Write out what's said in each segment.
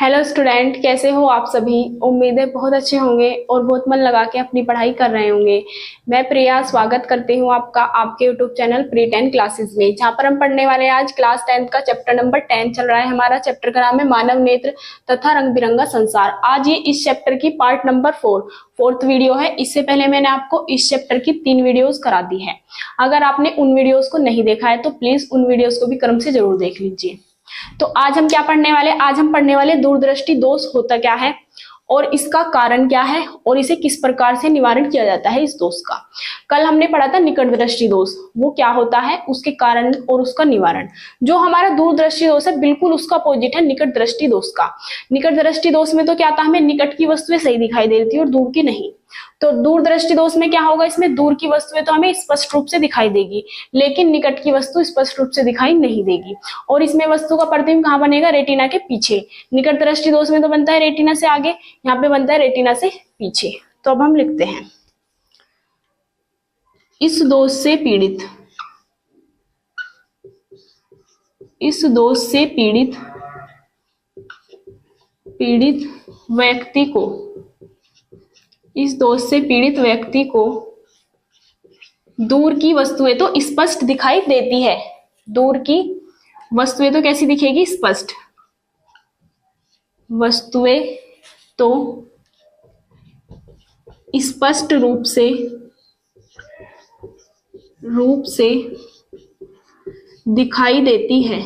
Hello student, कैसे हो आप सभी। उम्मीद है बहुत अच्छे होंगे और बहुत मन लगा के अपनी पढ़ाई कर रहे होंगे। मैं प्रिया स्वागत करती हूँ आपका आपके यूट्यूब चैनल प्री 10 क्लासेस में, जहाँ पर हम पढ़ने वाले हैं आज क्लास 10 का चैप्टर नंबर 10 चल रहा है। हमारा चैप्टर का नाम है मानव नेत्र तथा रंग बिरंगा संसार। आज ये इस चैप्टर की पार्ट नंबर 4th वीडियो है। इससे पहले मैंने आपको इस चैप्टर की 3 वीडियोस करा दी है। अगर आपने उन वीडियोस को नहीं देखा है तो प्लीज उन वीडियोस को भी क्रम से जरूर देख लीजिए। तो आज हम क्या पढ़ने वाले, आज हम पढ़ने वाले दूरदृष्टि दोष होता क्या है और इसका कारण क्या है और इसे किस प्रकार से निवारण किया जाता है इस दोष का। कल हमने पढ़ा था निकट दृष्टि दोष, वो क्या होता है, उसके कारण और उसका निवारण। जो हमारा दूरदृष्टि दोष है बिल्कुल उसका अपोजिट है निकट दृष्टि दोष का। निकट दृष्टि दोष में तो क्या था, हमें निकट की वस्तुएं सही दिखाई देती है और दूर की नहीं। तो दूरदृष्टि दोष में क्या होगा, इसमें दूर की वस्तुएं तो हमें स्पष्ट रूप से दिखाई देगी लेकिन निकट की वस्तु स्पष्ट रूप से दिखाई नहीं देगी। और इसमें वस्तु का प्रतिबिंब कहाँ बनेगा, रेटिना के पीछे। निकट दृष्टि दोष में तो बनता है रेटिना से आगे, यहाँ पे बनता है रेटिना से पीछे। तो अब हम लिखते हैं, इस दोष से पीड़ित, इस दोष से पीड़ित व्यक्ति को, इस दोष से पीड़ित व्यक्ति को दूर की वस्तुएं तो स्पष्ट दिखाई देती है। दूर की वस्तुएं तो कैसी दिखेगी, स्पष्ट। वस्तुएं तो स्पष्ट रूप से दिखाई देती है,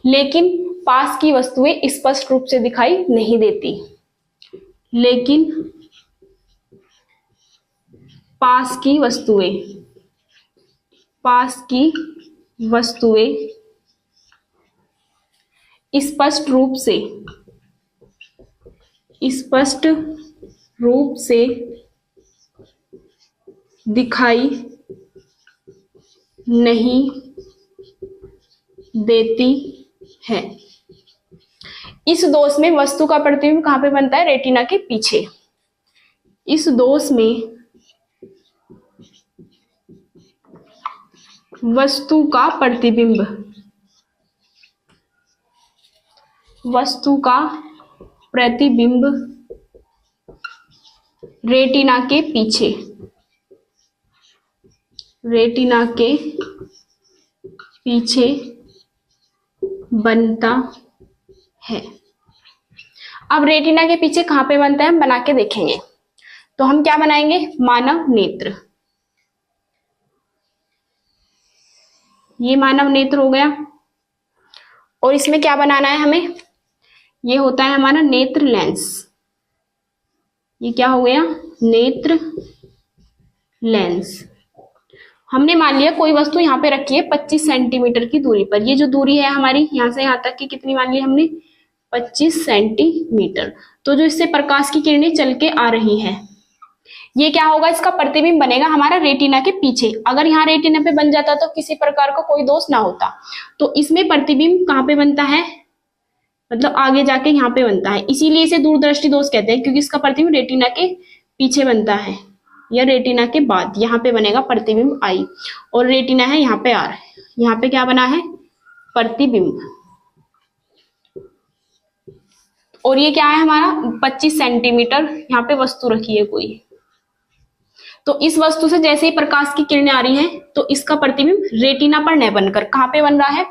लेकिन पास की वस्तुएं स्पष्ट रूप से दिखाई नहीं देती। लेकिन पास की वस्तुएं स्पष्ट रूप से दिखाई नहीं देती है। इस दोष में वस्तु का प्रतिबिंब कहां पे बनता है, रेटिना के पीछे। इस दोष में वस्तु का प्रतिबिंब रेटिना के पीछे बनता है। अब रेटिना के पीछे कहां पे बनता है हम बना के देखेंगे। तो हम क्या बनाएंगे, मानव नेत्र। ये मानव नेत्र हो गया और इसमें क्या बनाना है हमें, ये होता है हमारा नेत्र लेंस। ये क्या हो गया, नेत्र लेंस। हमने मान लिया कोई वस्तु यहाँ पे रखी है 25 सेंटीमीटर की दूरी पर। ये जो दूरी है हमारी यहाँ से यहाँ तक की कितनी मान ली हमने, 25 सेंटीमीटर। तो जो इससे प्रकाश की किरणें चल के आ रही हैं, ये क्या होगा, इसका प्रतिबिंब बनेगा हमारा रेटिना के पीछे। अगर यहाँ रेटिना पे बन जाता तो किसी प्रकार का कोई दोष ना होता। तो इसमें प्रतिबिंब कहाँ पे बनता है, मतलब आगे जाके यहाँ पे बनता है। इसीलिए इसे दूरदृष्टि दोष कहते हैं, क्योंकि इसका प्रतिबिंब रेटिना के पीछे बनता है या रेटिना के बाद। यहाँ पे बनेगा प्रतिबिंब आई और रेटिना है यहाँ पे आर। यहाँ पे क्या बना है, प्रतिबिंब। और ये क्या है हमारा 25 सेंटीमीटर यहाँ पे वस्तु रखी है कोई। तो इस वस्तु से जैसे ही प्रकाश की किरणें आ रही हैं तो इसका प्रतिबिंब रेटिना पर न बनकर कहाँ पे बन रहा है,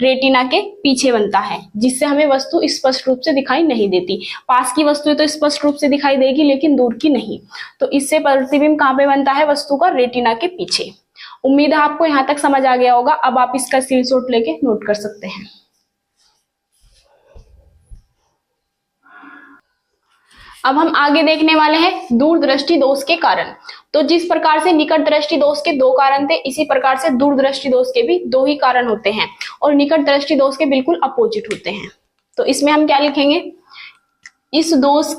रेटिना के पीछे बनता है, जिससे हमें वस्तु स्पष्ट रूप से दिखाई नहीं देती। पास की वस्तुएं तो स्पष्ट रूप से दिखाई देगी लेकिन दूर की नहीं। तो इससे प्रतिबिंब कहाँ पे बनता है, वस्तु का रेटिना के पीछे। उम्मीद है आपको यहाँ तक समझ आ गया होगा। अब आप इसका स्क्रीनशॉट लेके नोट कर सकते हैं। अब हम आगे देखने वाले हैं दूरदृष्टि दोष के कारण। तो जिस प्रकार से निकट दृष्टि दोष के 2 कारण थे, इसी प्रकार से दूरदृष्टि दोष के भी 2 ही कारण होते हैं और निकट दृष्टि दोष के बिल्कुल अपोजिट होते हैं। तो इसमें हम क्या लिखेंगे, इस दोष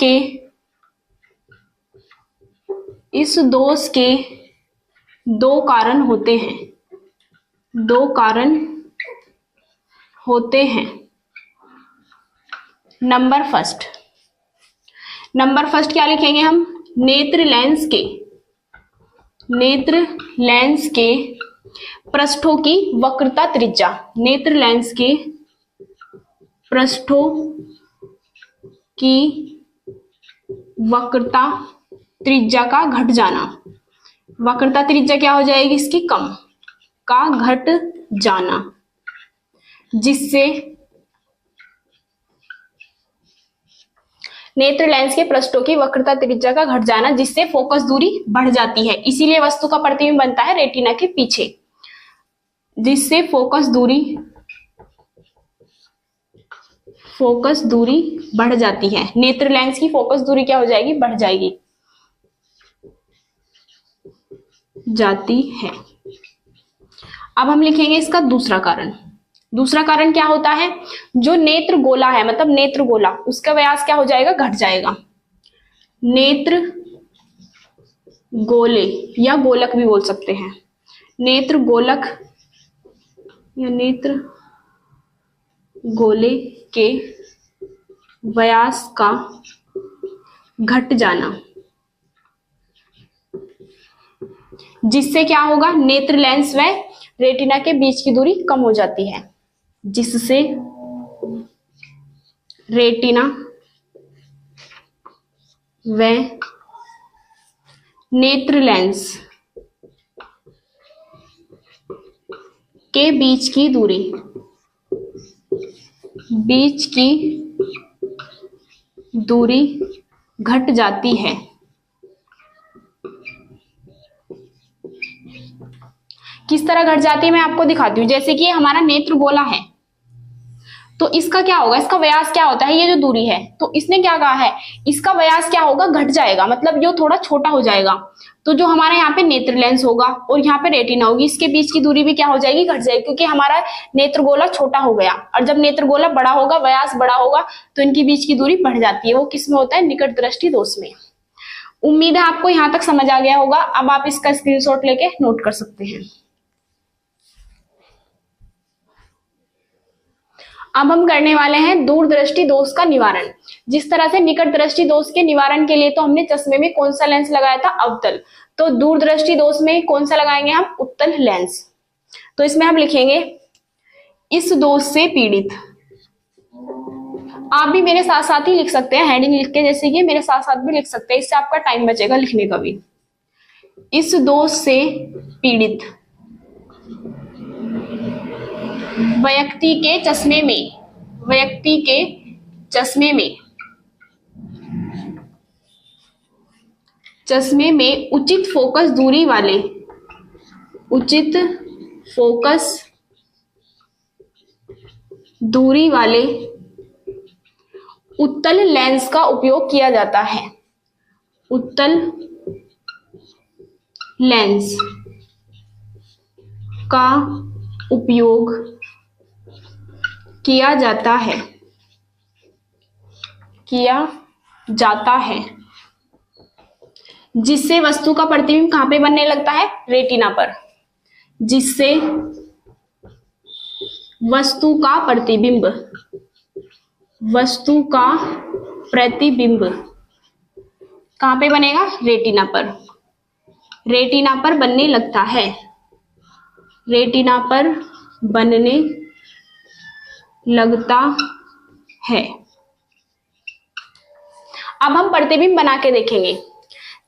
के 2 कारण होते हैं, 2 कारण होते हैं। नंबर फर्स्ट क्या लिखेंगे हम, नेत्र लेंस के पृष्ठों की वक्रता त्रिज्या, नेत्र लेंस के पृष्ठों की वक्रता त्रिज्या का घट जाना। वक्रता त्रिज्या क्या हो जाएगी इसकी, कम का घट जाना, जिससे नेत्र लेंस के पृष्ठों की वक्रता त्रिज्या का घट जाना, जिससे फोकस दूरी बढ़ जाती है। इसीलिए वस्तु का प्रतिबिंब बनता है रेटिना के पीछे, जिससे फोकस दूरी बढ़ जाती है। नेत्र लेंस की फोकस दूरी क्या हो जाएगी, बढ़ जाती है। अब हम लिखेंगे इसका दूसरा कारण। दूसरा कारण क्या होता है, जो नेत्र गोला है, मतलब नेत्र गोला, उसका व्यास क्या हो जाएगा, घट जाएगा। नेत्र गोले या गोलक भी बोल सकते हैं, नेत्र गोलक या नेत्र गोले के व्यास का घट जाना, जिससे क्या होगा, नेत्र लेंस व रेटिना के बीच की दूरी कम हो जाती है, जिससे रेटिना व नेत्र लेंस के बीच की दूरी घट जाती है। किस तरह घट जाती है मैं आपको दिखाती हूँ। जैसे कि ये हमारा नेत्र गोला है, तो इसका क्या होगा, इसका व्यास क्या होता है, ये जो दूरी है, तो इसने क्या कहा है, इसका व्यास क्या होगा, घट जाएगा, मतलब ये थोड़ा छोटा हो जाएगा। तो जो हमारा यहाँ पे नेत्र लेंस होगा और यहाँ पे रेटिना होगी, इसके बीच की दूरी भी क्या हो जाएगी, घट जाएगी, क्योंकि हमारा नेत्र गोला छोटा हो गया। और जब नेत्र गोला बड़ा होगा, व्यास बड़ा होगा, तो इनकी बीच की दूरी बढ़ जाती है। वो किस में होता है, निकट दृष्टि दोष में। उम्मीद है आपको यहाँ तक समझ आ गया होगा। अब आप इसका स्क्रीनशॉट लेके नोट कर सकते हैं। अब हम करने वाले हैं दूरदृष्टि दोष का निवारण। जिस तरह से निकट दृष्टि दोष के निवारण के लिए तो हमने चश्मे में कौन सा लेंस लगाया था, अवतल, तो दूरदृष्टि दोष में कौन सा लगाएंगे हम, उत्तल लेंस। तो इसमें हम लिखेंगे इस दोष से पीड़ित। आप भी मेरे साथ साथ ही लिख सकते हैं, हेडिंग लिख के, जैसे कि मेरे साथ साथ भी लिख सकते हैं, इससे आपका टाइम बचेगा लिखने का भी। इस दोष से पीड़ित व्यक्ति के चश्मे में उचित फोकस दूरी वाले उत्तल लेंस का उपयोग किया जाता है। उत्तल लेंस का उपयोग किया जाता है, जिससे वस्तु का प्रतिबिंब कहां पे बनने लगता है, रेटिना पर, जिससे वस्तु का प्रतिबिंब कहां पे बनेगा, रेटिना पर बनने लगता है, रेटिना पर बनने लगता है। अब हम प्रतिबिंब बना के देखेंगे।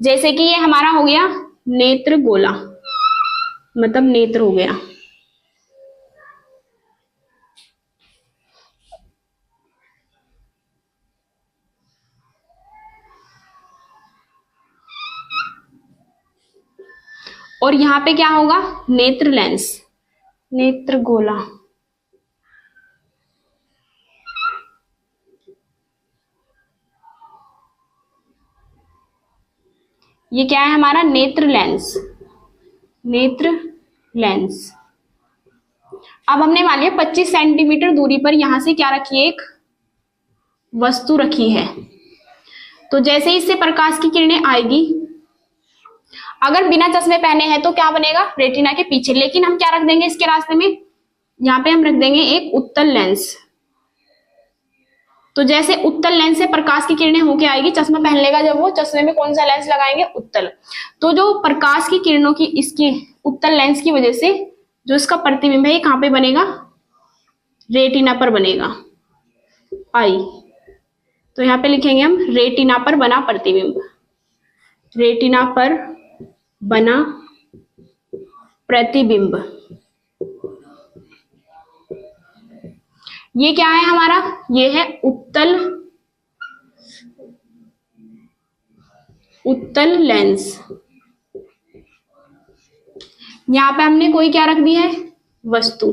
जैसे कि ये हमारा हो गया नेत्र गोला, मतलब नेत्र हो गया, और यहां पे क्या होगा, नेत्र लेंस, नेत्र गोला। ये क्या है हमारा, नेत्र लेंस। अब हमने मान लिया 25 सेंटीमीटर दूरी पर यहां से क्या रखी है, एक वस्तु रखी है। तो जैसे इससे प्रकाश की किरणें आएगी, अगर बिना चश्मे पहने हैं तो क्या बनेगा, रेटिना के पीछे। लेकिन हम क्या रख देंगे इसके रास्ते में, यहाँ पे हम रख देंगे एक उत्तल लेंस। तो जैसे उत्तल लेंस से प्रकाश की किरणें होके आएगी, चश्मा पहन लेगा जब वो, चश्मे में कौन सा लेंस लगाएंगे, उत्तल। तो जो प्रकाश की किरणों की इसकी उत्तल लेंस की वजह से जो इसका प्रतिबिंब है ये कहाँ पे बनेगा, रेटिना पर बनेगा, आई। तो यहाँ पे लिखेंगे हम रेटिना पर बना प्रतिबिंब, रेटिना पर बना प्रतिबिंब। ये क्या है हमारा, ये है उत्तल लेंस। यहां पे हमने कोई क्या रख दिया है, वस्तु,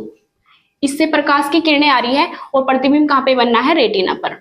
इससे प्रकाश की किरणें आ रही है और प्रतिबिंब कहां पे बनना है, रेटिना पर।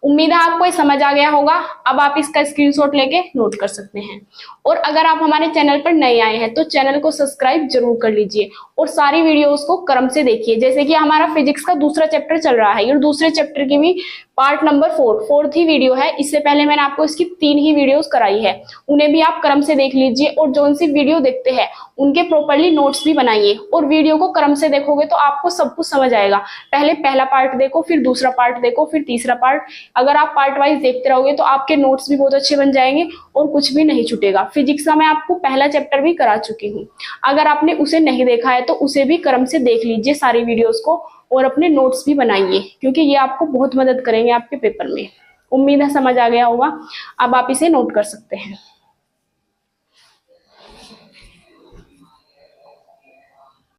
उम्मीद है आपको ये समझ आ गया होगा। अब आप इसका स्क्रीनशॉट लेके नोट कर सकते हैं। और अगर आप हमारे चैनल पर नए आए हैं तो चैनल को सब्सक्राइब जरूर कर लीजिए और सारी वीडियोस को क्रम से देखिए। जैसे कि हमारा फिजिक्स का दूसरा चैप्टर चल रहा है और दूसरे चैप्टर की भी पार्ट नंबर 4 ही वीडियो है। इससे पहले मैंने आपको इसकी 3 ही वीडियोस कराई है, उन्हें भी आप क्रम से देख लीजिए। और जो सी वीडियो देखते हैं उनके प्रॉपरली नोट्स भी बनाइए और वीडियो को क्रम से देखोगे तो आपको सब कुछ समझ आएगा। पहले पहला पार्ट देखो, फिर दूसरा पार्ट देखो, फिर तीसरा पार्ट। अगर आप पार्ट वाइज देखते रहोगे तो आपके नोट्स भी बहुत अच्छे बन जाएंगे और कुछ भी नहीं छूटेगा। फिजिक्स का मैं आपको पहला चैप्टर भी करा चुकी हूँ, अगर आपने उसे नहीं देखा है तो उसे भी क्रम से देख लीजिए सारी वीडियोस को और अपने नोट्स भी बनाइए, क्योंकि ये आपको बहुत मदद करेंगे आपके पेपर में। उम्मीद है समझ आ गया होगा। अब आप इसे नोट कर सकते हैं।